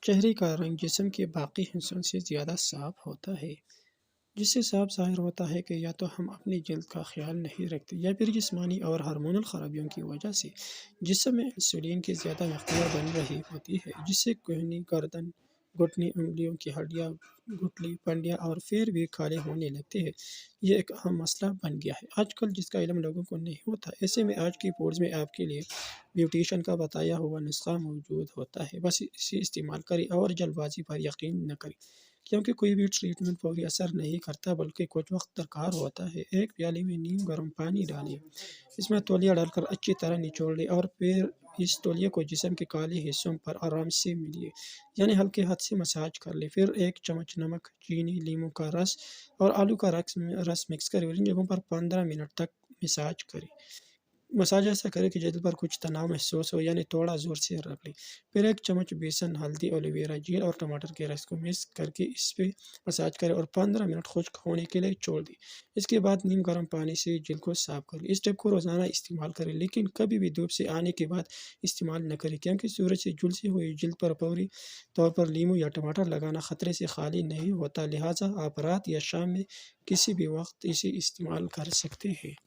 چہرے کا رنگ جسم کے باقی حصوں سے زیادہ صاف ہوتا ہے، جس سے صاف ظاہر ہوتا ہے کہ یا تو ہم اپنی جلد کا خیال نہیں رکھتے یا پھر جسمانی اور ہارمونل خرابیوں کی وجہ سے جسم میں انسولین کی زیادہ مقدار بن رہی ہوتی ہے، جس سے کہنی، گردن، گھٹنی، انگلیوں کی ہڈیاں، گٹلی، پنڈیاں اور پیر بھی کالے ہونے لگتے ہیں۔ یہ ایک اہم مسئلہ بن گیا ہے آج کل، جس کا علم لوگوں کو نہیں ہوتا۔ ایسے میں آج کی پوڈز میں آپ کے لیے بیوٹیشین کا بتایا ہوا نسخہ موجود ہوتا ہے، بس اسے استعمال کریں اور جلد بازی پر یقین نہ کریں، کیونکہ کوئی بھی ٹریٹمنٹ فوری اثر نہیں کرتا بلکہ کچھ وقت درکار ہوتا ہے۔ ایک پیالے میں نیم گرم پانی ڈالیں، اس میں تولیہ ڈال کر اچھی طرح نچوڑ لیں اور پھر اس تولیے کو جسم کے کالے حصوں پر آرام سے ملیے، یعنی ہلکے ہاتھ سے مساج کر لیں۔ پھر ایک چمچ نمک، چینی، لیموں کا رس اور آلو کا رس مکس کریں اور ان جگہوں پر 15 منٹ تک مساج کریں۔ مساج ایسا کرے کہ جلد پر کچھ تناؤ محسوس ہو، یعنی تھوڑا زور سے رگڑ لیں۔ پھر ایک چمچ بیسن، ہلدی، ایلو ویرا جیل اور ٹماٹر کے رس کو مکس کر کے اس پہ مساج کریں اور 15 منٹ خشک ہونے کے لیے چھوڑ دیں۔ اس کے بعد نیم گرم پانی سے جلد کو صاف کر لیں۔ اس ٹپ کو روزانہ استعمال کریں، لیکن کبھی بھی دھوپ سے آنے کے بعد استعمال نہ کریں، کیونکہ سورج سے جھلسی ہوئی جلد پر فوری طور پر لیموں یا ٹماٹر لگانا خطرے سے خالی نہیں ہوتا، لہٰذا آپ رات یا شام میں کسی بھی وقت اسے استعمال کر سکتے ہیں۔